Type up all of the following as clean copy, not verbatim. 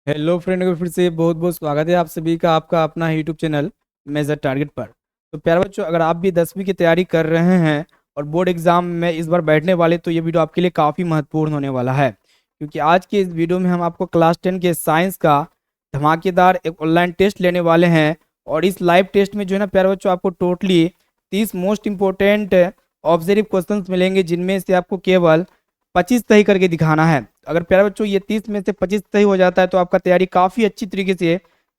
Hello friend को फिर से बहुत बहुत स्वागत है आप सभी का आपका अपना यूट्यूब चैनल मेजर टारगेट पर। तो प्यारे बच्चों, अगर आप भी 10वीं की तैयारी कर रहे हैं और बोर्ड एग्जाम में इस बार बैठने वाले, तो ये वीडियो आपके लिए काफ़ी महत्वपूर्ण होने वाला है, क्योंकि आज के इस वीडियो में हम आपको क्लास 10 के साइंस का धमाकेदार एक ऑनलाइन टेस्ट लेने वाले हैं। और इस लाइव टेस्ट में जो है ना प्यारे बच्चों, आपको totally 30 most important observe questions मिलेंगे, जिनमें से आपको केवल 25 सही करके दिखाना है। अगर प्यारे बच्चों ये 30 में से 25 सही हो जाता है तो आपका तैयारी काफ़ी अच्छी तरीके से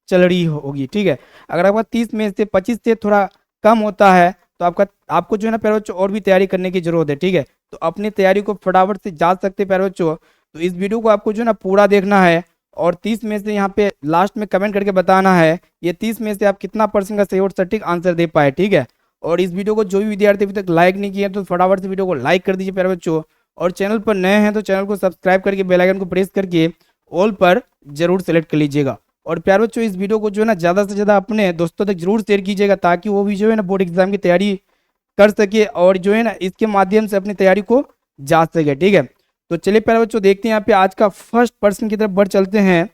चल रही होगी, ठीक है। अगर आपका 30 में से 25 से थोड़ा कम होता है तो आपको जो है ना प्यारे बच्चों और भी तैयारी करने की जरूरत है, ठीक है। तो अपनी तैयारी को फटाफट से जांच सकते हैं प्यारे बच्चों। तो इस वीडियो को आपको जो है ना पूरा देखना है और 30 में से यहाँ पे लास्ट में कमेंट करके बताना है ये 30 में से आप कितना परसेंट का सही और सटीक आंसर दे पाए, ठीक है। और इस वीडियो को जो भी विद्यार्थी अभी तक लाइक नहीं किया तो फटाफट से वीडियो को लाइक कर दीजिए प्यारे बच्चों। और चैनल पर नए हैं तो चैनल को सब्सक्राइब करके बेल आइकन को प्रेस करके ऑल पर जरूर सेलेक्ट कर लीजिएगा। और प्यारे बच्चों, इस वीडियो को जो है ना ज़्यादा से ज़्यादा अपने दोस्तों तक जरूर शेयर कीजिएगा, ताकि वो भी जो है ना बोर्ड एग्जाम की तैयारी कर सके और जो है ना इसके माध्यम से अपनी तैयारी को जांच सके, ठीक है। तो चलिए प्यारे बच्चों, देखते हैं यहाँ पे आज का फर्स्ट प्रश्न की तरफ बढ़ चलते हैं।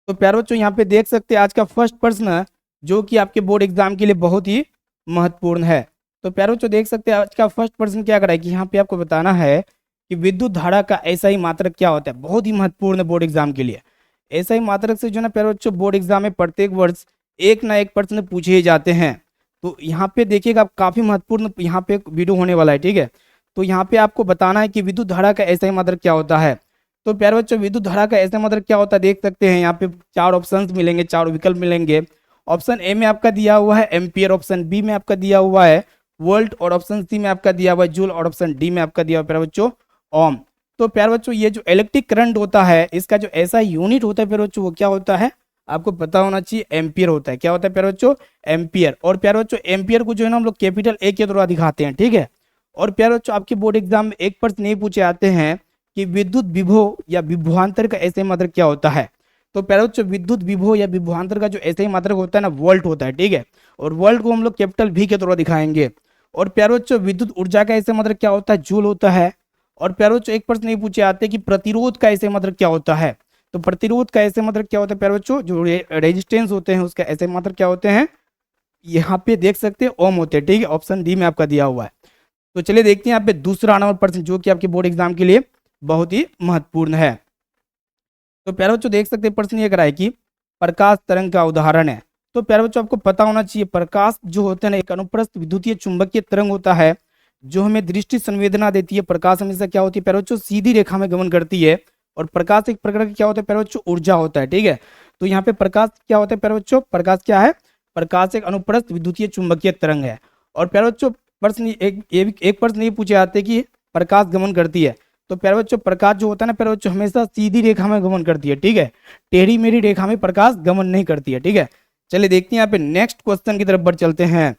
तो प्यारे बच्चों, यहाँ पे देख सकते हैं आज का फर्स्ट प्रश्न जो कि आपके बोर्ड एग्जाम के लिए बहुत ही महत्वपूर्ण है। तो प्यारे बच्चों, देख सकते हैं आज का फर्स्ट प्रश्न क्या कराए कि यहाँ पे आपको बताना है कि विद्युत धारा का ऐसा ही मात्रक क्या होता है। बहुत ही महत्वपूर्ण है बोर्ड एग्जाम के लिए। ऐसा ही मात्रक से जो है ना प्यारे बच्चों, बोर्ड एग्जाम में प्रत्येक वर्ष एक ना एक प्रश्न पूछे ही जाते हैं। तो यहाँ पे देखिएगा, काफी महत्वपूर्ण यहाँ पे एक वीडियो होने वाला है, ठीक है। तो यहाँ पे आपको बताना है कि विद्युत धारा का ऐसा ही मात्रक क्या होता है। तो प्यारे बच्चों, विद्युत धारा का ऐसा मात्रक क्या होता है देख सकते हैं, यहाँ पे चार ऑप्शंस मिलेंगे, चार विकल्प मिलेंगे। ऑप्शन ए में आपका दिया हुआ है एम्पियर, ऑप्शन बी में आपका दिया हुआ है वोल्ट, और ऑप्शन सी में आपका दिया हुआ है जूल, और ऑप्शन डी में आपका दिया हुआ है प्यारे बच्चों ओम। तो प्यारे बच्चों, ये जो इलेक्ट्रिक करंट होता है इसका जो ऐसा यूनिट होता है प्यारे बच्चों, वो क्या होता है आपको पता होना चाहिए, एम्पियर होता है। क्या होता है प्यारे बच्चों? एम्पियर। और प्यारे बच्चों, एम्पियर को जो है ना हम लोग कैपिटल ए के द्वारा दिखाते हैं, ठीक है। और प्यारे बच्चों, आपके बोर्ड एग्जाम में एक प्रश्न नहीं पूछे आते हैं कि विद्युत विभव या विभवांतर का ऐसे मात्रक क्या होता है। तो प्यारे बच्चों, विद्युत विभव या विभवांतर का जो ऐसे ही मात्रक होता है ना, वोल्ट होता है, ठीक है। और वोल्ट को हम लोग कैपिटल वी के द्वारा दिखाएंगे। और प्यारे बच्चों, विद्युत ऊर्जा का ऐसे मात्रक क्या होता है? जूल होता है। और प्यारे बच्चों, एक प्रश्न नहीं पूछे आते कि प्रतिरोध का ऐसे मात्रक क्या होता है। तो प्रतिरोध का ऐसे मात्रक क्या होता है प्यारे बच्चों? जो रेजिस्टेंस होते हैं उसका ऐसे मात्रक क्या होते हैं, यहाँ पे देख सकते हैं ओम होते हैं, ठीक है। ऑप्शन डी में आपका दिया हुआ है। तो चलिए देखते हैं यहाँ पे दूसरा नंबर प्रश्न जो कि आपके बोर्ड एग्जाम के लिए बहुत ही महत्वपूर्ण है। तो प्यारे बच्चों, देख सकते हैं प्रश्न ये कराए कि प्रकाश तरंग का उदाहरण है। तो प्यारे बच्चों, आपको पता होना चाहिए प्रकाश जो होता है ना, एक अनुप्रस्थ विद्युतीय चुंबकीय तरंग होता है जो हमें दृष्टि संवेदना देती है। प्रकाश हमेशा क्या होती है प्यारे बच्चों? सीधी रेखा में गमन करती है। और प्रकाश एक प्रकार का क्या होता है प्यारे बच्चों? ऊर्जा होता है, ठीक है। तो यहाँ पे प्रकाश क्या होता है प्यारे बच्चों? प्रकाश क्या है? प्रकाश एक अनुप्रस्थ विद्युतीय चुंबकीय तरंग है। और प्यारे बच्चों, प्रश्न एक प्रश्न ये पूछे आते कि प्रकाश गमन करती है। तो प्यारे बच्चों, प्रकाश जो होता है ना प्यारे बच्चों, हमेशा सीधी रेखा में गमन करती है, ठीक है। टेढ़ी मेढ़ी रेखा में प्रकाश गमन नहीं करती है, ठीक है। चलिए देखते हैं यहाँ पे नेक्स्ट क्वेश्चन की तरफ बढ़ चलते हैं।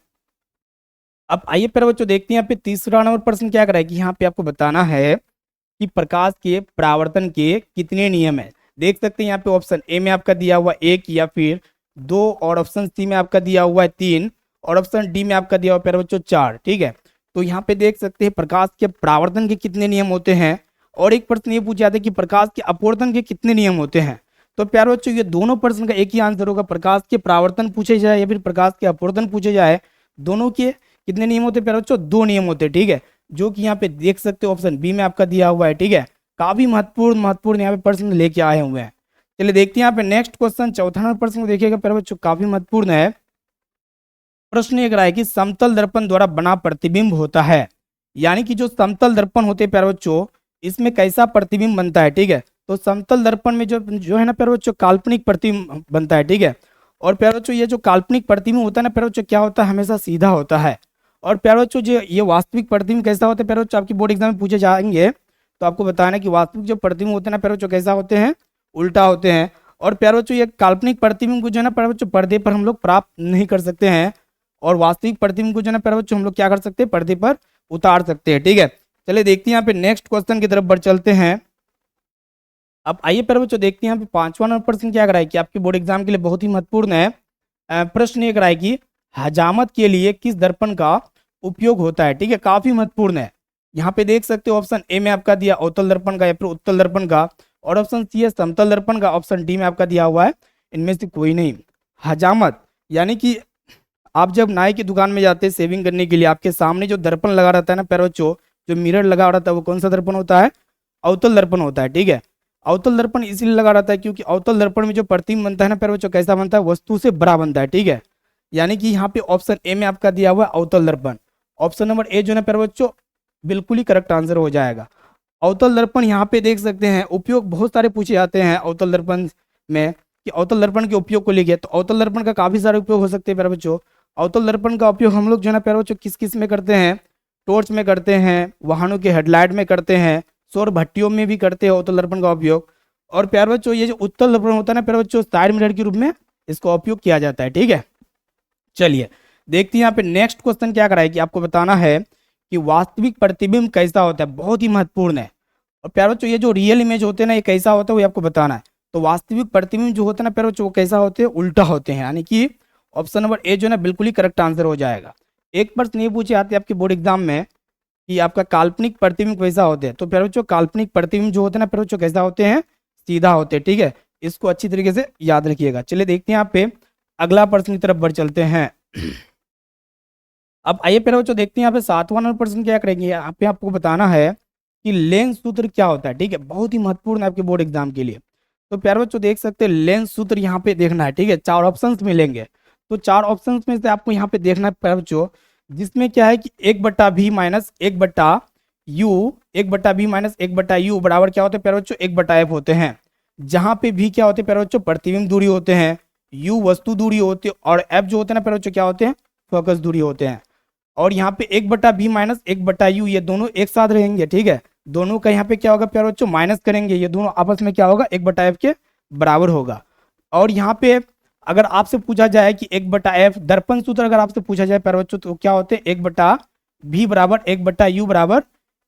अब आइए प्यारे बच्चों, देखते हैं यहाँ पे तीसरा नंबर प्रश्न क्या कराएगा कि यहाँ पे आपको बताना है कि प्रकाश के परावर्तन के कितने नियम है। देख सकते हैं यहाँ पे ऑप्शन ए में आपका दिया हुआ एक या फिर दो, और ऑप्शन सी में आपका दिया हुआ है तीन, और ऑप्शन डी में आपका दिया हुआ प्यारे बच्चों चार, ठीक है। तो यहाँ पे देख सकते हैं प्रकाश के परावर्तन के कितने नियम होते हैं। और एक प्रश्न ये पूछा जाता है कि प्रकाश के अपवर्तन के कितने नियम होते हैं। तो प्यारे बच्चों, ये दोनों प्रश्न का एक ही आंसर होगा, प्रकाश के परावर्तन पूछे जाए या फिर प्रकाश के अपवर्तन पूछे जाए, दोनों के कितने नियम होते हैं प्यारे बच्चों? दो नियम होते हैं, ठीक है। जो कि यहाँ पे देख सकते हो ऑप्शन बी में आपका दिया हुआ है, ठीक है। काफी महत्वपूर्ण महत्वपूर्ण यहाँ पे प्रश्न लेके आए हुए हैं। चलिए देखते हैं यहाँ पे नेक्स्ट क्वेश्चन, चौथा नंबर प्रश्न को देखिएगा प्यारे बच्चों, काफी महत्वपूर्ण है। प्रश्न ये है कि समतल दर्पण द्वारा बना प्रतिबिंब होता है, यानी कि जो समतल दर्पण होते हैं प्यारे बच्चों, इसमें कैसा प्रतिबिंब बनता है, ठीक है। तो समतल दर्पण में जो जो है ना प्यारे बच्चों, काल्पनिक प्रतिबिंब बनता है, ठीक है। और प्यारे बच्चों, ये जो काल्पनिक प्रतिबिंब होता है ना प्यारे बच्चों, क्या होता है? हमेशा सीधा होता है। और प्यारे बच्चों, जो ये वास्तविक प्रतिबिंब कैसा होता है प्यारे बच्चों, आपकी बोर्ड एग्जाम में पूछे जाएंगे। तो आपको बताना है कि वास्तविक जो प्रतिबिंब होते हैं ना प्यारे बच्चों, कैसा होते हैं? उल्टा होते हैं। और प्यारे बच्चों, ये काल्पनिक प्रतिबिंब को जो है ना प्यारे बच्चों, पर्दे पर हम लोग प्राप्त नहीं कर सकते हैं। और वास्तविक प्रतिबिंब को जो है ना प्यारे बच्चों, हम लोग क्या कर सकते हैं? पर्दे पर उतार सकते हैं, ठीक है। चलिए देखते हैं यहाँ पे नेक्स्ट क्वेश्चन की तरफ बढ़ चलते हैं। अब आइए प्यारे बच्चों, देखते हैं यहाँ पे पांचवा नंबर प्रश्न क्या कराए कि आपके बोर्ड एग्जाम के लिए बहुत ही महत्वपूर्ण है। प्रश्न ये कराए कि हजामत के लिए किस दर्पण का उपयोग होता है, ठीक है। काफी महत्वपूर्ण है। यहाँ पे देख सकते हो ऑप्शन ए में आपका दिया अवतल दर्पण का या फिर उत्तल दर्पण का, और ऑप्शन सी है समतल दर्पण का, ऑप्शन डी में आपका दिया हुआ है इनमें से कोई नहीं। हजामत यानी कि आप जब नाई की दुकान में जाते हैं शेविंग करने के लिए, आपके सामने जो दर्पण लगा रहता है ना पैर बच्चों, जो मिरर लगा रहता है वो कौन सा दर्पण होता है? अवतल दर्पण होता है, ठीक है। अवतल दर्पण इसलिए लगा रहता है क्योंकि अवतल दर्पण में जो प्रतिबिंब बनता है ना पैर बच्चों, कैसा बनता है? वस्तु से बड़ा बनता है, ठीक है। यानी कि यहाँ पे ऑप्शन ए में आपका दिया हुआ है अवतल दर्पण। ऑप्शन नंबर ए जो है पैर बच्चों बिल्कुल ही करेक्ट आंसर हो जाएगा। अवतल दर्पण यहाँ पे देख सकते हैं, उपयोग बहुत सारे पूछे जाते हैं अवतल दर्पण में कि अवतल दर्पण के उपयोग को लेके, तो अवतल दर्पण का काफी सारे उपयोग हो सकते हैं प्यारे बच्चों। अवतल दर्पण का उपयोग हम लोग जो है ना प्यारे बच्चों किस किस में करते हैं? टॉर्च में करते हैं, वाहनों के हेडलाइट में करते हैं, सौर भट्टियों में भी करते हैं अवतल दर्पण का उपयोग। और प्यारे बच्चों ये जो उत्तल दर्पण होता है ना प्यारे बच्चों, साइड मिरर के रूप में इसका उपयोग किया जाता है, ठीक है। चलिए देखते हैं यहाँ पे नेक्स्ट क्वेश्चन क्या कराए कि आपको बताना है कि वास्तविक प्रतिबिंब कैसा होता है, बहुत ही महत्वपूर्ण है। और प्यारे बच्चों ये जो रियल इमेज होते हैं ना ये कैसा होता है वो आपको बताना है। तो वास्तविक प्रतिबिंब जो होता है ना प्यारे बच्चों वो कैसा होते हैं? उल्टा होते हैं, यानी कि ऑप्शन नंबर ए जो है ना बिल्कुल ही करेक्ट आंसर हो जाएगा। एक प्रश्न ये पूछे आते हैं आपके बोर्ड एग्जाम में कि आपका काल्पनिक प्रतिबिंब कैसा होते हैं, तो प्यारे बच्चों काल्पनिक प्रतिबिंब जो होते हैं ना प्यारे बच्चों कैसा होते हैं? सीधा होते हैं, ठीक है। इसको अच्छी तरीके से याद रखिएगा। चलिए देखते हैं यहाँ पे अगला प्रश्न की तरफ बढ़ चलते हैं। अब आइए प्यारे बच्चों देखते हैं यहाँ पे 7वां नंबर प्रश्न क्या करेंगे। यहाँ पे आपको बताना है कि लेंस सूत्र क्या होता है, ठीक है। बहुत ही महत्वपूर्ण है आपके बोर्ड एग्जाम के लिए। तो प्यारे बच्चों देख सकते हैं लेंस सूत्र यहाँ पे देखना है, ठीक है। 4 ऑप्शंस मिलेंगे, तो 4 ऑप्शंस में से आपको यहाँ पे देखना है प्यारे बच्चों, जिसमें क्या है कि 1/b minus 1/u, 1/b minus 1/u बराबर क्या होते हैं प्यारे बच्चों? 1/f होते हैं। जहाँ पे भी क्या होते हैं प्यारे बच्चों? प्रतिबिंब दूरी होते हैं, u वस्तु दूरी होती है, और f जो होते हैं ना प्यारे बच्चों क्या होते हैं? फोकस दूरी होते हैं। और यहाँ पे 1/b माइनस 1/u ये दोनों एक साथ रहेंगे, ठीक है। दोनों का यहाँ पे क्या होगा प्यारे बच्चों? माइनस करेंगे, ये दोनों आपस में क्या होगा? 1/f के बराबर होगा। और यहाँ पे अगर आपसे पूछा जाए कि 1/f दर्पण सूत्र अगर आपसे पूछा जाए प्यारे बच्चों तो क्या होते हैं? 1/b बराबर 1/u बराबर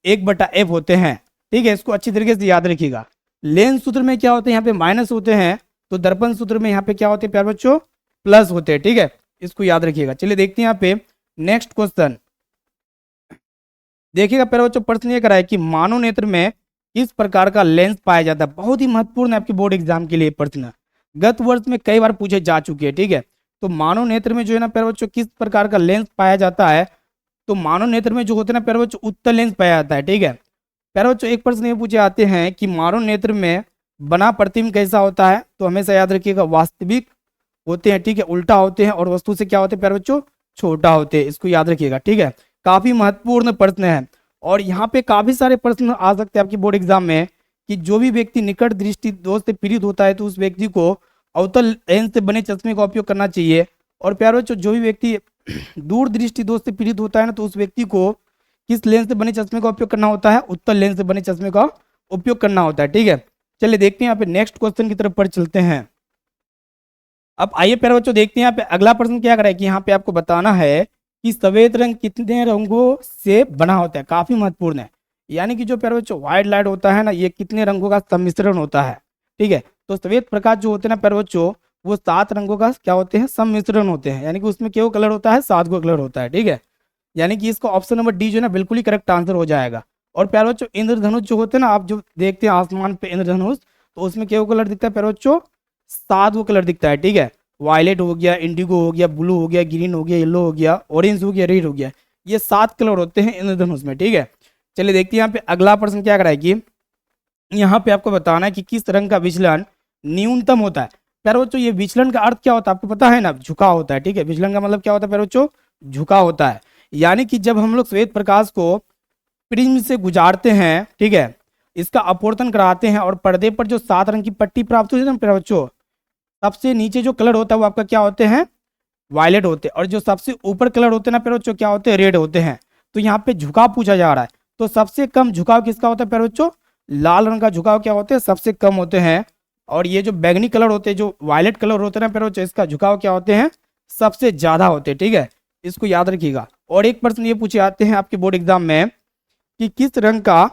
1/f होते हैं, ठीक है। इसको अच्छी तरीके से याद रखिएगा। लेंस सूत्र में क्या होते हैं? यहाँ पे माइनस होते हैं, तो दर्पण सूत्र में यहाँ पे क्या होते हैं प्यारे बच्चों? प्लस होते हैं, ठीक है। इसको याद रखिएगा। चलिए देखते हैं यहाँ पे नेक्स्ट क्वेश्चन। देखिएगा प्यारे बच्चों प्रश्न ये करा है कि मानव नेत्र में किस प्रकार का लेंस पाया जाता है। बहुत ही महत्वपूर्ण है आपके बोर्ड एग्जाम के लिए प्रश्न, गत वर्ष में कई बार पूछे जा चुके हैं, ठीक है। तो मानव नेत्र में जो है ना प्यारे बच्चों किस प्रकार का लेंस पाया जाता है, तो मानव नेत्र में जो होता है ना प्यारे बच्चों उत्तल लेंस पाया जाता है, ठीक है। प्यारे बच्चों एक प्रश्न ये पूछे आते हैं कि मानव नेत्र में बना प्रतिबिंब कैसा होता है, तो हमेशा याद रखिएगा वास्तविक होते हैं, ठीक है, उल्टा होते हैं, और वस्तु से क्या होते हैं प्यारे बच्चों? छोटा होते हैं। इसको याद रखिएगा, ठीक है। काफी महत्वपूर्ण प्रश्न है, और यहाँ पे काफी सारे प्रश्न आ सकते हैं आपकी बोर्ड एग्जाम में कि जो भी व्यक्ति निकट दृष्टि दोष से पीड़ित होता है तो उस व्यक्ति को अवतल लेंस से बने चश्मे का उपयोग करना चाहिए। और प्यारे बच्चों जो भी व्यक्ति दूर दृष्टि दोष से पीड़ित होता है ना तो उस व्यक्ति को किस लेंस से बने चश्मे का उपयोग करना होता है? उत्तल लेंस से बने चश्मे का उपयोग करना होता है, ठीक है। चलिए देखते हैं यहाँ पे नेक्स्ट क्वेश्चन की तरफ बढ़ चलते हैं। अब आइए प्यारे बच्चों देखते हैं यहाँ पे अगला प्रश्न क्या करा है कि यहाँ पे आपको बताना है कि सफेद रंग कितने रंगों से बना होता है। काफी महत्वपूर्ण है, यानी कि जो प्यारे बच्चों व्हाइट लाइट होता है ना ये कितने रंगों का सम्मिश्रण होता है, ठीक है। तो सफेद प्रकाश जो होते हैं ना प्यारे बच्चों वो 7 रंगों का क्या होते हैं? सम्मिश्रण होते हैं, यानी कि उसमें क्या कलर होता है? 7 गो कलर होता है, ठीक है। यानी कि इसका ऑप्शन नंबर डी जो है ना बिल्कुल ही करेक्ट आंसर हो जाएगा। और प्यारे बच्चों इंद्रधनुष जो होते हैं ना, आप जो देखते हैं आसमान पे इंद्रधनुष, तो उसमें क्या कलर दिखता है प्यारे बच्चों? 7 गो कलर दिखता है, ठीक है। वायलेट हो गया, इंडिगो हो गया, ब्लू हो गया, ग्रीन हो गया, येलो हो गया, ऑरेंज हो गया, रेड हो गया, ये 7 कलर होते हैं इंद्रधनुष में, ठीक है। चलिए देखते हैं यहाँ पे अगला प्रश्न क्या कराएगी। यहाँ पे आपको बताना है कि किस रंग का विचलन न्यूनतम होता है। प्यारे बच्चों ये विचलन का अर्थ क्या होता है आपको पता है ना? झुकाव होता है, ठीक है। विचलन का मतलब क्या होता है प्यारे बच्चों? झुकाव होता है। यानी कि जब हम लोग श्वेत प्रकाश को प्रिज्म से गुजारते हैं, ठीक है, इसका अपवर्तन कराते हैं और पर्दे पर जो 7 रंग की पट्टी प्राप्त होती है ना प्यारे बच्चों, सबसे नीचे जो कलर होता है वो आपका क्या होते हैं? वायलेट होते हैं। और जो सबसे ऊपर कलर होते हैं ना प्यारे बच्चों क्या होते हैं? रेड होते हैं। तो यहाँ पे झुकाव पूछा जा रहा है, तो सबसे कम झुकाव किसका होता है प्यारे बच्चों? लाल रंग का झुकाव क्या होते हैं? सबसे कम होते हैं। और ये जो बैगनी कलर होते हैं, जो वायलेट कलर होते हैं ना प्यारे बच्चों, इसका झुकाव क्या होते हैं? सबसे ज्यादा होते हैं, ठीक है। इसको याद रखिएगा। और एक प्रश्न ये पूछे आते हैं आपके बोर्ड एग्जाम में कि किस रंग का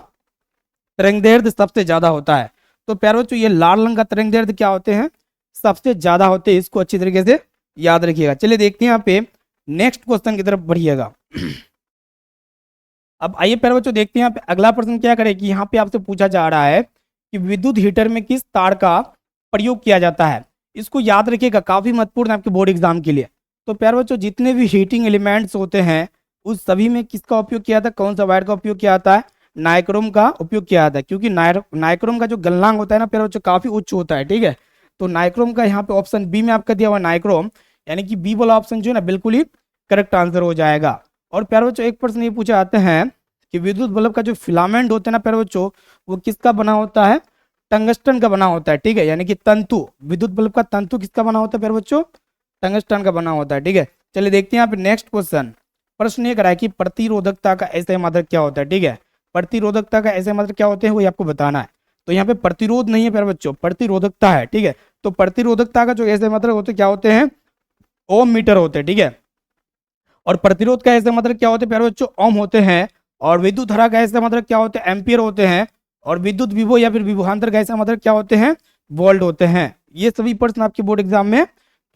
तरंगदैर्ध्य सबसे ज्यादा होता है। तो प्यारे बच्चों ये लाल रंग का तरंगदैर्ध्य क्या होते हैं? सबसे ज्यादा होते हैं। इसको अच्छी तरीके से याद रखिएगा। चलिए देखते हैं यहाँ पे नेक्स्ट क्वेश्चन की तरफ बढ़िएगा। अब आइए प्यारे बच्चों देखते हैं यहाँ पे अगला प्रश्न क्या करे कि यहाँ पे आपसे पूछा जा रहा है कि विद्युत हीटर में किस तार का प्रयोग किया जाता है। इसको याद रखिएगा, काफी महत्वपूर्ण है आपके बोर्ड एग्जाम के लिए। तो प्यारे बच्चों, जितने भी हीटिंग एलिमेंट्स होते हैं उस सभी में किसका उपयोग किया जाता है, कौन सा वायर का उपयोग किया जाता है, नाइक्रोम का उपयोग किया जाता है। क्योंकि नाइक्रोम का जो गलनांक होता है ना प्यारे बच्चों, काफी उच्च होता है। ठीक है, तो नाइक्रोम का यहाँ पे ऑप्शन बी में आपका दिया हुआ नाइक्रोम, यानी कि बी वाला ऑप्शन जो है ना बिल्कुल ही करेक्ट आंसर हो जाएगा। और प्यारे बच्चों, एक प्रश्न ये पूछा जाते हैं कि विद्युत बल्ब का जो फिलामेंट होता है ना प्यारे बच्चों, वो किसका बना होता है, टंगस्टन का बना होता है। ठीक है, यानी कि तंतु, विद्युत बल्ब का तंतु किसका बना होता है प्यारे बच्चों, टंगस्टन का बना होता है। ठीक है, चलिए देखते हैं यहाँ पे नेक्स्ट क्वेश्चन। प्रश्न ये करा है कि प्रतिरोधकता का ऐसे मात्रक क्या होता है। ठीक है, प्रतिरोधकता का ऐसे मात्रक क्या होते हैं वो आपको बताना है। तो यहाँ पे प्रतिरोध नहीं है प्यारे बच्चों, प्रतिरोधकता है। ठीक है, तो प्रतिरोधकता का जो ऐसे मात्रक होते क्या होते हैं, ओम मीटर होते हैं। ठीक है, और प्रतिरोध का ऐसे मात्रक क्या होते हैं प्यारे बच्चों, ओम होते हैं। और विद्युत धारा का ऐसे मात्रक क्या होते हैं, एम्पियर होते हैं। और विद्युत विभव या फिर विभवांतर का ऐसा मात्रक क्या होते हैं, वोल्ट होते हैं। ये सभी प्रश्न आपके बोर्ड एग्जाम में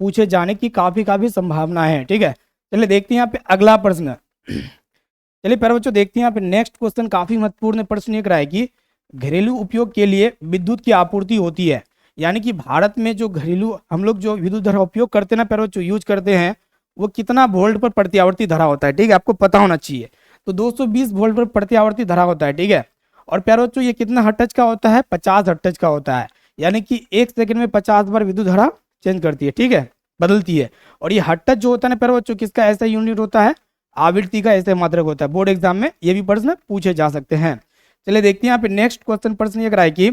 पूछे जाने की काफी संभावना है। ठीक है, चलिए देखते हैं यहाँ पे अगला प्रश्न। चलिए प्यारे बच्चों, देखते हैं यहाँ पे नेक्स्ट क्वेश्चन, काफी महत्वपूर्ण प्रश्न ये है कि घरेलू उपयोग के लिए विद्युत की आपूर्ति होती है, यानी कि भारत में जो घरेलू हम लोग जो विद्युत धारा उपयोग करते हैं ना प्यारे बच्चों, यूज करते हैं, वो कितना वोल्ट पर प्रति आवर्ती धारा होता है। ठीक है, आपको पता होना चाहिए। तो 220 वोल्ट पर प्रति आवर्ती धारा होता है। ठीक है, और प्यारे बच्चों ये कितना हर्ट्ज का होता है, 50 हर्ट्ज का होता है, यानी कि 1 सेकंड में 50 बार विद्युत धारा चेंज करती है। ठीक है, बदलती है। और ये हर्ट्ज जो होता है ना प्यारे बच्चों, किसका ऐसा यूनिट होता है, आवृत्ति का ऐसे मात्रक होता है। बोर्ड एग्जाम में ये भी प्रश्न पूछे जा सकते हैं। चलिए देखते हैं यहाँ पे नेक्स्ट क्वेश्चन। प्रश्न ये है कि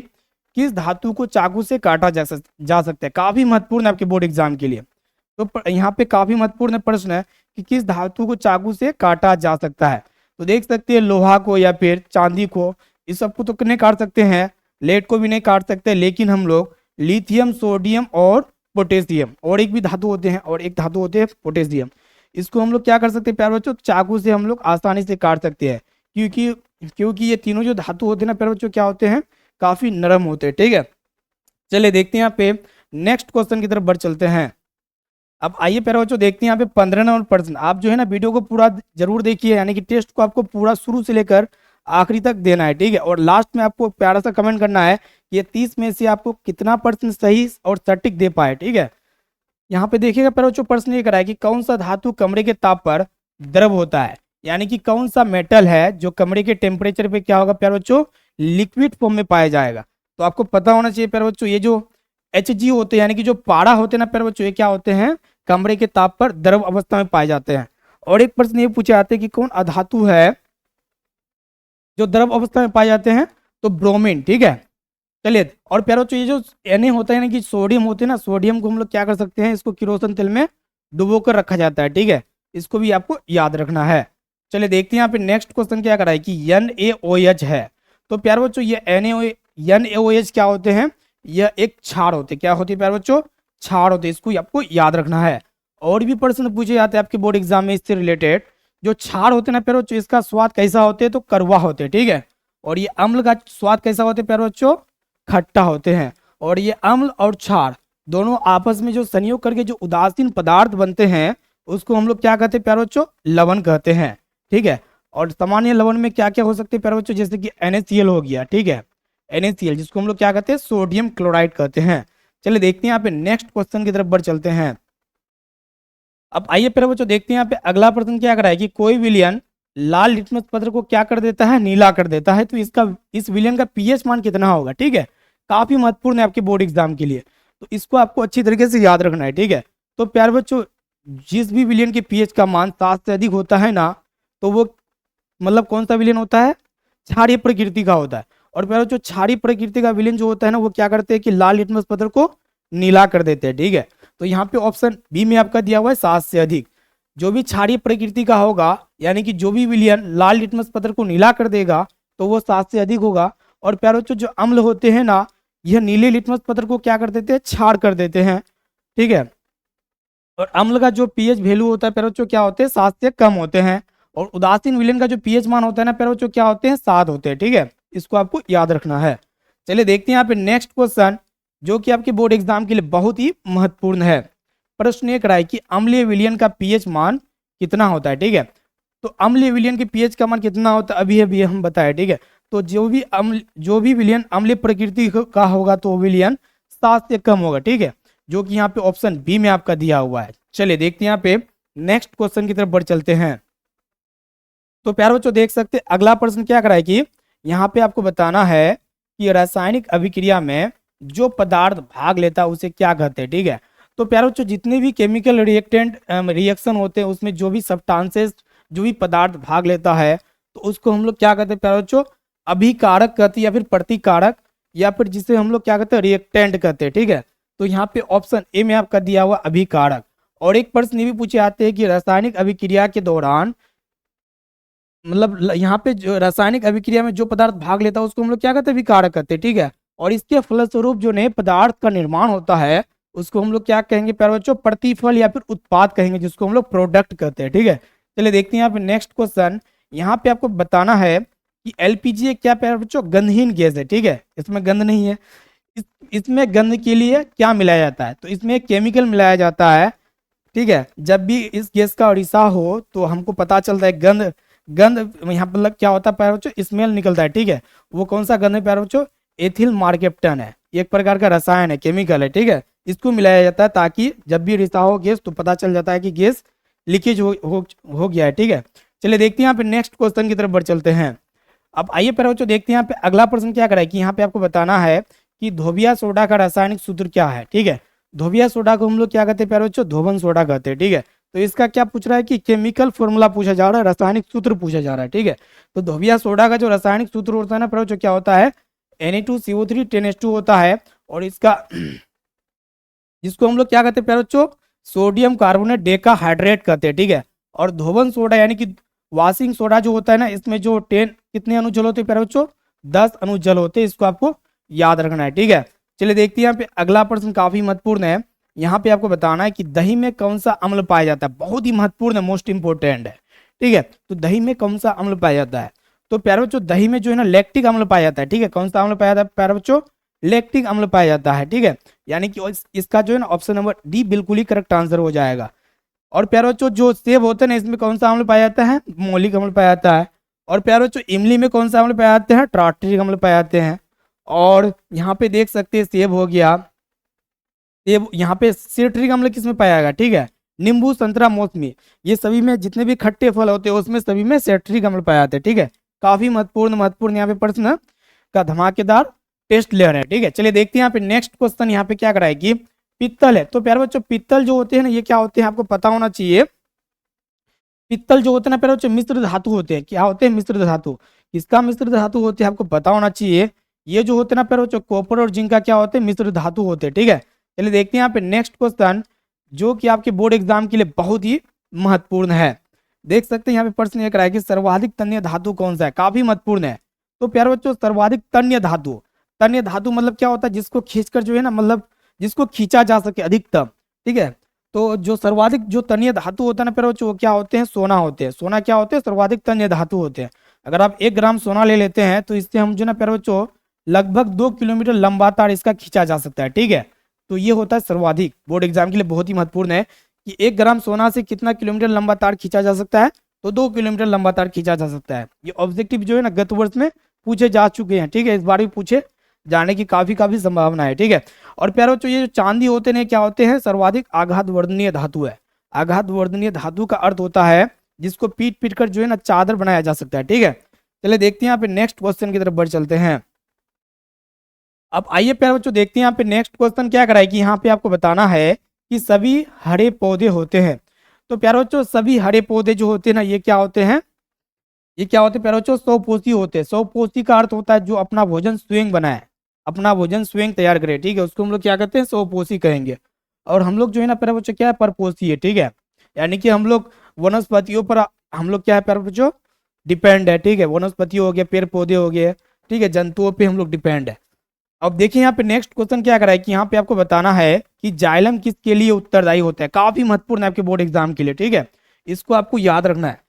किस धातु को चाकू से काटा जा सकता है। काफी महत्वपूर्ण है आपके बोर्ड एग्जाम के लिए। तो यहाँ पे काफी महत्वपूर्ण प्रश्न है कि किस धातु को चाकू से काटा जा सकता है। तो देख सकते हैं लोहा को या फिर चांदी को, इस सबको तो नहीं काट सकते हैं, लेड को भी नहीं काट सकते, लेकिन हम लोग लिथियम, सोडियम और पोटेशियम, और एक भी धातु होते हैं, और एक धातु होते हैं पोटेशियम, इसको हम लोग क्या कर सकते हैं प्यारे बच्चों, चाकू से हम लोग आसानी से काट सकते हैं। क्योंकि ये तीनों जो धातु होते हैं ना प्यारे बच्चों, क्या होते हैं, काफी नरम होते हैं। ठीक है, चलिए देखते हैं यहाँ पे नेक्स्ट क्वेश्चन की तरफ बढ़ चलते हैं। अब आइए प्यारे बच्चों, देखते हैं यहाँ पे 15 नंबर प्रश्न। आप जो है ना वीडियो को पूरा जरूर देखिए, यानी कि टेस्ट को आपको पूरा शुरू से लेकर आखिरी तक देना है। ठीक है, और लास्ट में आपको प्यारा सा कमेंट करना है कि ये 30 में से आपको कितना प्रश्न सही और सटीक दे पाए। ठीक है, यहाँ पे देखिएगा प्यारे बच्चों, प्रश्न ये कराए कि कौन सा धातु कमरे के ताप पर द्रव होता है, यानी कि कौन सा मेटल है जो कमरे के टेम्परेचर पे क्या होगा प्यारे बच्चों, लिक्विड फॉर्म में पाया जाएगा। तो आपको पता होना चाहिए प्यारे बच्चों, ये जो Hg होते हैं, यानी कि जो पारा होते हैं ना प्यारे बच्चों, ये क्या होते हैं, कमरे के ताप पर द्रव अवस्था में पाए जाते हैं। और एक प्रश्न ये पूछे जाते हैं कि कौन अधातु है जो द्रव अवस्था में पाए जाते हैं, तो ब्रोमीन। ठीक है, चलिए, और प्यारे बच्चों ये जो Na होता है ना कि सोडियम होते हैं ना, सोडियम को हम लोग क्या कर सकते हैं, इसको किरोसिन तेल में डुबो कर रखा जाता है। ठीक है, इसको भी आपको याद रखना है। चलिए देखते हैं यहाँ पे नेक्स्ट क्वेश्चन क्या करा है कि NaOH है। तो प्यारे बच्चों ये NaOH क्या होते हैं, यह एक क्षार होते हैं। क्या होती है प्यारे बच्चों, क्षार होते हैं, इसको आपको याद रखना है। और भी प्रश्न पूछे जाते हैं आपके बोर्ड एग्जाम में इससे रिलेटेड। जो क्षार होते हैं ना प्यारे बच्चों, इसका स्वाद कैसा होता है, तो कड़वा होते हैं। ठीक है, और ये अम्ल का स्वाद कैसा होता है प्यारे बच्चों, खट्टा होते हैं। और ये अम्ल और क्षार दोनों आपस में जो संयोग करके जो उदासीन पदार्थ बनते हैं, उसको हम लोग क्या कहते हैं प्यारे बच्चों, लवण कहते हैं। ठीक है, और सामान्य लवण में क्या क्या हो सकते हैं प्यारे बच्चों, जैसे कि NaCl हो गया। ठीक है, NaCl जिसको हम लोग क्या कहते हैं, सोडियम क्लोराइड कहते हैं। चलिए देखते हैं यहाँ पे नेक्स्ट क्वेश्चन की तरफ बढ़ चलते हैं। अब आइए प्यारे बच्चों, देखते हैं यहाँ पे अगला प्रश्न क्या कर रहा है कि कोई विलयन लाल लिटमस पत्र को क्या कर देता है, नीला कर देता है। तो इस विलयन का pH मान कितना होगा। ठीक है, काफी महत्वपूर्ण है आपके बोर्ड एग्जाम के लिए, तो इसको आपको अच्छी तरीके से याद रखना है। ठीक है, तो प्यारे बच्चों जिस भी विलयन के pH का मान 7 से अधिक होता है ना, तो वो मतलब कौन सा विलयन होता है, क्षारीय प्रकृति का होता है। और प्यारे बच्चों क्षारीय प्रकृति का विलयन जो होता है ना, वो क्या करते हैं कि लाल लिटमस पत्र को नीला कर देते हैं। ठीक है, तो यहाँ पे ऑप्शन बी में आपका दिया हुआ है 7 से अधिक। जो भी क्षारीय प्रकृति का होगा, यानी कि जो भी विलयन लाल लिटमस पत्र को नीला कर देगा, तो वो 7 से अधिक होगा। और प्यारे बच्चों जो अम्ल होते हैं ना, यह नीले लिटमस पत्र को क्या कर देते हैं, क्षार कर देते हैं। ठीक है, और अम्ल का जो pH वैल्यू होता है प्यारे बच्चों क्या होते हैं, 7 से कम होते हैं। और उदासीन विलयन का जो pH मान होता है ना प्यारे बच्चों, क्या होते हैं, 7 होते हैं। ठीक है, इसको आपको याद रखना है। चलिए देखते हैं यहाँ पे नेक्स्ट क्वेश्चन, जो कि आपके बोर्ड एग्जाम के लिए बहुत ही महत्वपूर्ण है। प्रश्न ये कराए कि अम्लीय विलयन का pH मान कितना होता है। ठीक है, तो अम्लीय विलयन के pH का मान कितना होता है, अभी अभी हम बताए। ठीक है, तो जो भी विलयन अम्लीय प्रकृति का होगा तो वो विलयन 7 से कम होगा, ठीक है, जो कि यहाँ पे ऑप्शन बी में आपका दिया हुआ है। चलिए देखते हैं यहाँ पे नेक्स्ट क्वेश्चन की तरफ बढ़ चलते हैं। तो प्यारे बच्चों देख सकते हैं अगला प्रश्न क्या कराए कि यहाँ पे आपको बताना है कि रासायनिक अभिक्रिया में जो पदार्थ भाग लेता है उसे क्या कहते हैं, ठीक है। तो प्यारे बच्चों जितने भी केमिकल रिएक्टेंट रिएक्शन होते हैं उसमें जो भी सब्सटेंसेस जो भी पदार्थ भाग लेता है तो उसको हम लोग क्या कहते हैं प्यारे बच्चों, अभिकारक कहते हैं या फिर प्रतिकारक, या फिर जिसे हम लोग क्या कहते हैं रिएक्टेंट कहते हैं, ठीक है। तो यहाँ पे ऑप्शन ए में आपका दिया हुआ अभिकारक। और एक प्रश्न ये भी पूछे आते हैं कि रासायनिक अभिक्रिया के दौरान मतलब यहाँ पे जो रासायनिक अभिक्रिया में जो पदार्थ भाग लेता है उसको हम लोग क्या कहते हैं विकारक कहते हैं, ठीक है। और इसके फलस्वरूप जो नए पदार्थ का निर्माण होता है उसको हम लोग क्या कहेंगे प्यारे बच्चों, प्रतिफल या फिर उत्पाद कहेंगे, जिसको हम लोग प्रोडक्ट कहते हैं, ठीक है। चलिए देखते हैं यहाँ पे नेक्स्ट क्वेश्चन। यहाँ पे आपको बताना है कि एलपीजी एक क्या प्यारे बच्चों, गंधहीन गैस है, ठीक है, इसमें गंध नहीं है। इसमें गंध के लिए क्या मिलाया जाता है, तो इसमें एक केमिकल मिलाया जाता है, ठीक है। जब भी इस गैस का रिसाव हो तो हमको पता चलता है गंध गंध यहाँ पर क्या होता है प्यारे बच्चों, स्मेल निकलता है, ठीक है। वो कौन सा गंध है प्यारे बच्चों, एथिल मार्केप्टन है, एक प्रकार का रसायन है, केमिकल है, ठीक है। इसको मिलाया जाता है ताकि जब भी रिसाव हो गैस तो पता चल जाता है कि गैस लीकेज हो गया है, ठीक है। चलिए देखते हैं यहाँ पे नेक्स्ट क्वेश्चन की तरफ बढ़ चलते हैं। अब आइए प्यारे बच्चों देखते हैं यहाँ पे अगला प्रश्न क्या कराए कि यहाँ पे आपको बताना है कि धोबिया सोडा का रासायनिक सूत्र क्या है, ठीक है। धोबिया सोडा को हम लोग क्या कहते हैं प्यारे बच्चों, धोबन सोडा कहते हैं, ठीक है। तो इसका क्या पूछ रहा है कि केमिकल फॉर्मूला पूछा जा रहा है, रासायनिक सूत्र पूछा जा रहा है, ठीक है। तो धोबिया सोडा का जो रासायनिक सूत्र होता है ना प्यारे बच्चों, क्या होता है Na2CO3 10H2 होता है। और इसका जिसको हम लोग क्या कहते हैं प्यारे बच्चों, सोडियम कार्बोनेट डेकाहाइड्रेट कहते हैं, ठीक है। और धोबन सोडा यानी कि वॉशिंग सोडा जो होता है ना, इसमें जो 10 कितने अणुजल होते हैं प्यारे बच्चों, 10 अणुजल होते हैं, इसको आपको याद रखना है, ठीक है। चलिए देखते हैं यहाँ पे अगला प्रश्न काफी महत्वपूर्ण है। यहाँ पे आपको बताना है कि दही में कौन सा अम्ल पाया जाता है, बहुत ही महत्वपूर्ण है, मोस्ट इंपोर्टेंट है, ठीक है। तो दही में कौन सा अम्ल पाया जाता है, तो प्यारे बच्चों दही में जो है ना लैक्टिक अम्ल पाया जाता है, ठीक है। कौन सा अम्ल पाया जाता है प्यारे बच्चों, लैक्टिक अम्ल पाया जाता है, ठीक है। यानी कि इसका जो है ना ऑप्शन नंबर डी बिल्कुल ही करेक्ट आंसर हो जाएगा। और प्यारे बच्चों जो सेब होते हैं ना इसमें कौन सा अम्ल पाया जाता है, मौलिक अम्ल पाया जाता है। और प्यारे बच्चों इमली में कौन सा अम्ल पाया जाते हैं, टार्टरिक अम्ल पाया जाते हैं। और यहाँ पे देख सकते हैं सेब हो गया, सेब यहाँ पे सिट्रिक अम्ल किसमें पाया जाएगा, ठीक है, नींबू संतरा मौसमी, ये सभी में जितने भी खट्टे फल होते हैं उसमें सभी में सिट्रिक अम्ल पाया जाता है, ठीक है। काफी महत्वपूर्ण यहाँ पे प्रश्न का धमाकेदार टेस्ट ले रहे हैं, ठीक है। चलिए देखते हैं यहाँ पे नेक्स्ट क्वेश्चन यहाँ पे क्या कराएगी, पित्तल है। तो प्यारे बच्चों पित्तल जो होते हैं ना ये क्या होते हैं आपको पता होना चाहिए। पित्तल जो होते हैं ना प्यारे बच्चों मिश्र धातु होते हैं, क्या होते हैं मिश्र धातु, किसका मिश्र धातु होते हैं आपको पता होना चाहिए। ये जो होते हैं ना प्यारे बच्चों कॉपर और जिंक का क्या होते हैं मिश्र धातु होते हैं, ठीक है। चलिए देखते हैं यहाँ पे नेक्स्ट क्वेश्चन जो कि आपके बोर्ड एग्जाम के लिए बहुत ही महत्वपूर्ण है। देख सकते हैं यहाँ पे प्रश्न ये कराया कि सर्वाधिक तन्य धातु कौन सा है, काफी महत्वपूर्ण है। तो प्यारे बच्चों सर्वाधिक तन्य धातु मतलब क्या होता है, जिसको खींचकर जो है ना मतलब जिसको खींचा जा सके अधिकतम, ठीक है। तो जो सर्वाधिक जो तन्य धातु होता है ना प्यारे बच्चों वो क्या होते हैं, सोना होते हैं। सोना क्या होते हैं, सर्वाधिक तन्य धातु होते हैं। अगर आप 1 ग्राम सोना ले लेते हैं तो इससे हम जो ना प्यारे बच्चों लगभग 2 किलोमीटर लंबा तार इसका खींचा जा सकता है, ठीक है। तो ये होता है सर्वाधिक, बोर्ड एग्जाम के लिए बहुत ही महत्वपूर्ण है कि 1 ग्राम सोना से कितना किलोमीटर लंबा तार खींचा जा सकता है, तो 2 किलोमीटर लंबा तार खींचा जा सकता है। ये ऑब्जेक्टिव जो है ना गत वर्ष में पूछे जा चुके हैं, ठीक है, इस बार भी पूछे जाने की काफी संभावना है, ठीक है। और प्यारे बच्चों ये जो चांदी होते हैं क्या होते हैं, सर्वाधिक आघात वर्धनीय धातु है। आघात वर्धनीय धातु का अर्थ होता है जिसको पीट पीट कर जो है ना चादर बनाया जा सकता है, ठीक है। चलिए देखते हैं यहाँ पे नेक्स्ट क्वेश्चन की तरफ बढ़ चलते हैं। अब आइए प्यारे बच्चों देखते हैं यहाँ पे नेक्स्ट क्वेश्चन क्या कराए कि यहाँ पे आपको बताना है कि सभी हरे पौधे होते हैं। तो प्यारे बच्चों सभी हरे पौधे जो होते हैं ना ये क्या होते हैं, ये क्या होते हैं प्यारे बच्चों, स्वपोषी होते हैं। स्वपोषी का अर्थ होता है जो अपना भोजन स्वयं बनाए, अपना भोजन स्वयं तैयार करे, ठीक है, उसको हम लोग क्या कहते हैं स्वपोषी कहेंगे। और हम लोग जो है ना प्यारे बच्चों क्या है परपोषी है, ठीक है। यानी कि हम लोग वनस्पतियों पर हम लोग क्या है प्यारे बच्चों डिपेंड है, ठीक है। वनस्पति हो गए, पेड़ पौधे हो गए, ठीक है, जंतुओं पे हम लोग डिपेंड है। अब देखिए यहाँ पे नेक्स्ट क्वेश्चन क्या करा है कि यहाँ पे आपको बताना है कि जाइलम किसके लिए उत्तरदायी होता है, काफी महत्वपूर्ण है आपके बोर्ड एग्जाम के लिए, ठीक है। इसको आपको याद रखना है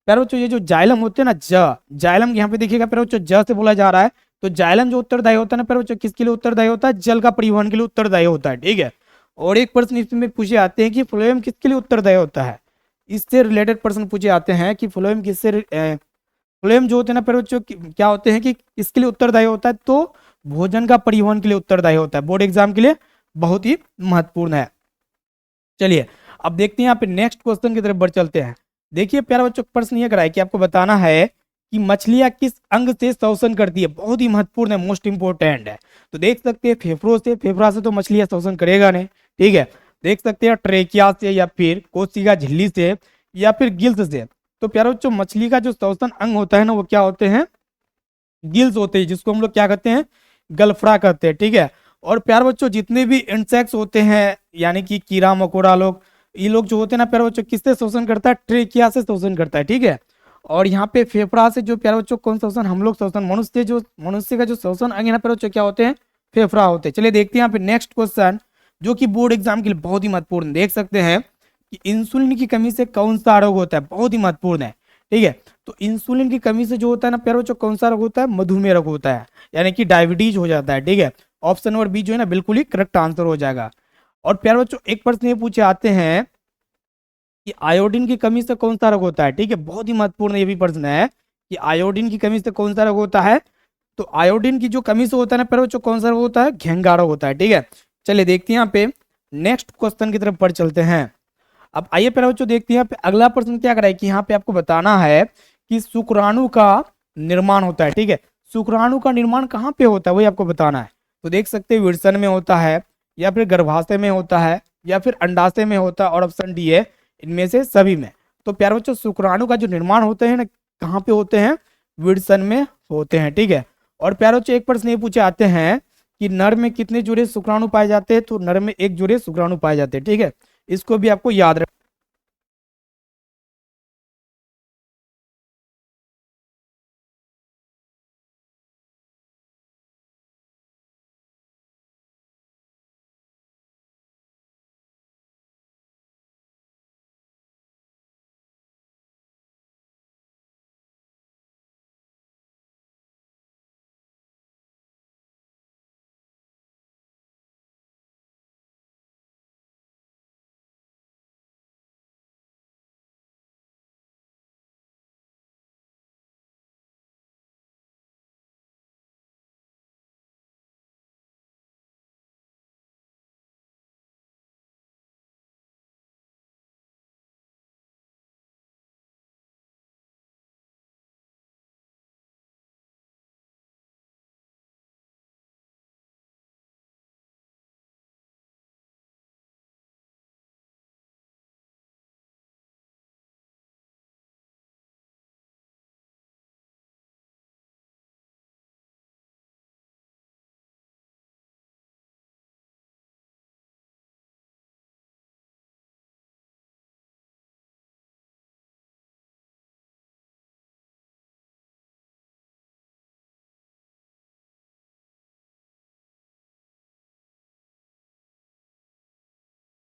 प्यारे बच्चों। ये जो जाइलम होते हैं ना जाइलम यहाँ पे देखिएगा प्यारे बच्चों ज से बोला जा रहा है। तो जाइलम जो उत्तरदायी होता है ना प्यारे बच्चों किसके लिए उत्तरदायी होता है, जल का परिवहन के लिए उत्तरदायी होता है, ठीक है। और एक प्रश्न इसमें पूछे आते हैं कि फ्लोएम किसके लिए उत्तरदायी होता है, इससे रिलेटेड प्रश्न पूछे आते हैं कि फ्लोएम किससे फ्लेम जो होते हैं ना प्यारे बच्चों क्या होते हैं कि इसके लिए उत्तरदायी होता है, तो भोजन का परिवहन के लिए उत्तरदायी होता है। बोर्ड एग्जाम के लिए बहुत ही महत्वपूर्ण है। चलिए अब देखते हैं यहाँ पे नेक्स्ट क्वेश्चन की तरफ बढ़ चलते हैं। देखिए प्यारे बच्चों प्रश्न ये कराए कि आपको बताना है कि मछलियां किस अंग से श्वसन करती है। बहुत ही महत्वपूर्ण है, मोस्ट इंपोर्टेंट है। तो देख सकते हैं फेफड़ों से, फेफड़ा से तो मछलियां श्वसन करेगा नहीं, ठीक है। देख सकते हैं ट्रेकिया से, या फिर कोशिका झिल्ली से, या फिर गिल्स से। तो प्यारे बच्चों मछली का जो श्वसन अंग होता है ना वो क्या होते हैं, गिल्स होते हैं, जिसको हम लोग क्या कहते हैं, गलफड़ा कहते हैं, ठीक है। और प्यारे बच्चों जितने भी इंसेक्ट्स होते हैं यानी कि कीड़ा मकोड़ा लोग, ये लोग जो होते हैं ना प्यारे बच्चों किससे शोषण करता है, ट्रेकिया से शोषण करता है, ठीक है। और यहाँ पे फेफड़ा से जो प्यारे बच्चों कौन शोषण, हम लोग शोषण, मनुष्य का जो शोषण अंग है ना प्यारे बच्चों क्या होते हैं, फेफड़ा होते हैं। चलिए देखते हैं यहाँ पे नेक्स्ट क्वेश्चन जो कि बोर्ड एग्जाम के लिए बहुत ही महत्वपूर्ण। देख सकते हैं कि इंसुलिन की कमी से कौन सा रोग होता है, बहुत ही महत्वपूर्ण है, ठीक है। तो इंसुलिन की कमी से जो होता है ना प्यारे बच्चों कौन सा रोग होता है, मधुमेह रोग होता है, यानी कि डायबिटीज हो जाता है, ठीक है। ऑप्शन नंबर बी जो है ना बिल्कुल ही करेक्ट आंसर हो जाएगा। और प्यारे बच्चों एक प्रश्न ये पूछे आते हैं कि आयोडीन की कमी से कौन सा रोग होता है, ठीक है। बहुत ही महत्वपूर्ण ये भी प्रश्न है कि आयोडीन की कमी से कौन सा रोग होता है। तो आयोडीन की जो कमी से होता है ना प्यारे बच्चों कौन सा रोग होता है, घेंगा रोग होता है, ठीक है। चलिए देखते हैं यहाँ पे नेक्स्ट क्वेश्चन की तरफ बढ़ चलते हैं। अब आइए प्यारे बच्चों देखते हैं यहाँ पे अगला प्रश्न क्या कराए कि यहाँ पे आपको बताना है कि शुक्राणु का निर्माण होता है, ठीक है। शुक्राणु का निर्माण कहाँ पे होता है वही आपको बताना है। तो देख सकते हैं विरसन में होता है, या फिर गर्भाशय में होता है, या फिर अंडाशय में होता है, और ऑप्शन डी है इनमें से सभी में। तो प्यारे बच्चों शुक्राणु का जो निर्माण होते हैं ना कहाँ पे होते हैं, विरसन में होते हैं, ठीक है। और प्यारे बच्चों एक प्रश्न ये पूछे आते हैं कि नर में कितने जोड़े शुक्राणु पाए जाते हैं। तो नर में एक जोड़े शुक्राणु पाए जाते हैं, ठीक है। इसको भी आपको याद रख।